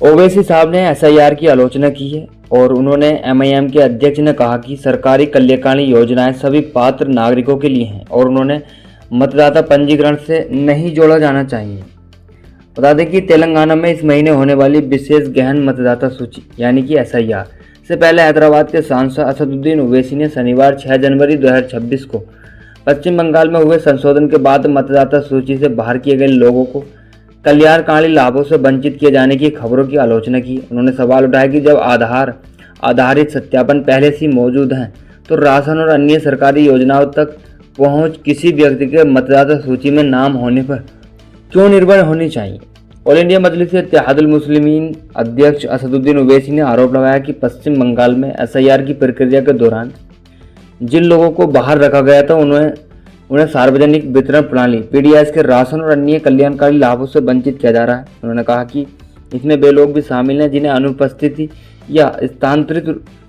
ओवैसी साहब ने एसआईआर की आलोचना की है और उन्होंने एमआईएम के अध्यक्ष ने कहा कि सरकारी कल्याणकारी योजनाएं सभी पात्र नागरिकों के लिए हैं और उन्होंने मतदाता पंजीकरण से नहीं जोड़ा जाना चाहिए। बता दें कि तेलंगाना में इस महीने होने वाली विशेष गहन मतदाता सूची यानी कि एसआईआर से पहले हैदराबाद के सांसद असदुद्दीन ओवैसी ने शनिवार 6 जनवरी 2026 को पश्चिम बंगाल में हुए संशोधन के बाद मतदाता सूची से बाहर किए गए लोगों को कल्याणकारी लाभों से वंचित किए जाने की खबरों की आलोचना की। उन्होंने सवाल उठाया कि जब आधार आधारित सत्यापन पहले से मौजूद हैं तो राशन और अन्य सरकारी योजनाओं तक पहुंच किसी व्यक्ति के मतदाता सूची में नाम होने पर क्यों निर्भर होनी चाहिए। ऑल इंडिया मजलिस इत्तेहादुल मुस्लिमीन अध्यक्ष असदुद्दीन ओवैसी ने आरोप लगाया कि पश्चिम बंगाल में एसआईआर की प्रक्रिया के दौरान जिन लोगों को बाहर रखा गया था उन्हें सार्वजनिक वितरण प्रणाली पीडीएस के राशन और अन्य कल्याणकारी लाभों से वंचित किया जा रहा है। उन्होंने कहा कि इसमें वे लोग भी शामिल हैं जिन्हें अनुपस्थिति या स्थानांतरित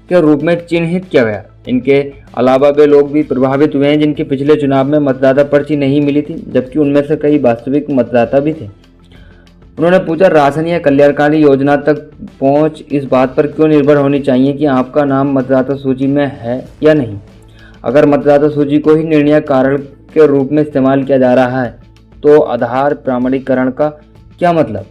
के रूप में चिन्हित किया गया। इनके अलावा वे लोग भी प्रभावित हुए हैं जिनके पिछले चुनाव में मतदाता पर्ची नहीं मिली थी, जबकि उनमें से कई वास्तविक मतदाता भी थे। उन्होंने पूछा, राशन या कल्याणकारी योजना तक पहुंच इस बात पर क्यों निर्भर होनी चाहिए कि आपका नाम मतदाता सूची में है या नहीं। अगर मतदाता सूची को ही निर्णय कारण के रूप में इस्तेमाल किया जा रहा है तो आधार प्रमाणीकरण का क्या मतलब।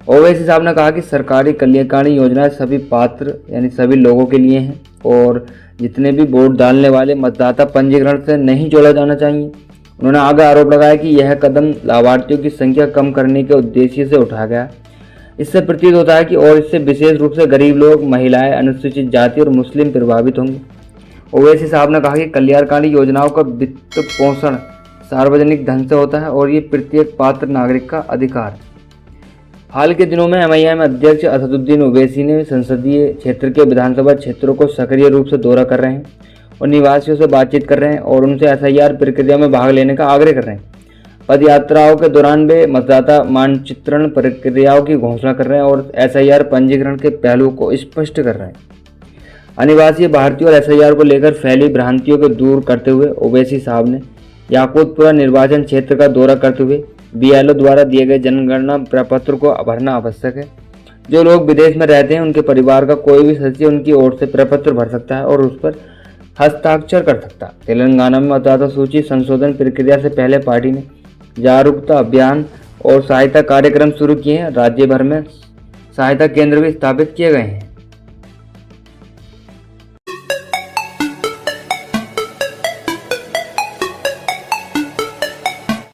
ओवैसी साहब ने कहा कि सरकारी कल्याणकारी योजनाएं सभी पात्र यानी सभी लोगों के लिए हैं और जितने भी वोट डालने वाले मतदाता पंजीकरण से नहीं जोड़ा जाना चाहिए। उन्होंने आगे आरोप लगाया कि यह कदम लाभार्थियों की संख्या कम करने के उद्देश्य से उठाया गया। इससे प्रतीत होता है कि और इससे विशेष रूप से गरीब लोग, महिलाएं, अनुसूचित जाति और मुस्लिम प्रभावित होंगे। ओवैसी साहब ने कहा कि कल्याणकारी योजनाओं का वित्त पोषण सार्वजनिक धन से होता है और ये प्रत्येक पात्र नागरिक का अधिकार है। हाल के दिनों में एमआईएम अध्यक्ष असदुद्दीन ओवैसी ने संसदीय क्षेत्र के विधानसभा क्षेत्रों को सक्रिय रूप से दौरा कर रहे हैं और निवासियों से बातचीत कर रहे हैं और उनसे एसआईआर प्रक्रिया में भाग लेने का आग्रह कर रहे हैं। पदयात्राओं के दौरान वे मतदाता मानचित्रण प्रक्रियाओं की घोषणा कर रहे हैं और एसआईआर पंजीकरण के पहलुओं को स्पष्ट कर रहे हैं। अनिवासी भारतीयों और एसआईआर को लेकर फैली भ्रांतियों को दूर करते हुए ओवैसी साहब ने याकूतपुरा निर्वाचन क्षेत्र का दौरा करते हुए बीएलओ द्वारा दिए गए जनगणना प्रपत्र को भरना आवश्यक है। जो लोग विदेश में रहते हैं उनके परिवार का कोई भी सदस्य उनकी ओर से प्रपत्र भर सकता है और उस पर हस्ताक्षर कर सकता है। तेलंगाना में मतदाता सूची संशोधन प्रक्रिया से पहले पार्टी ने जागरूकता अभियान और सहायता कार्यक्रम शुरू किए हैं। राज्य भर में सहायता केंद्र भी स्थापित किए गए हैं।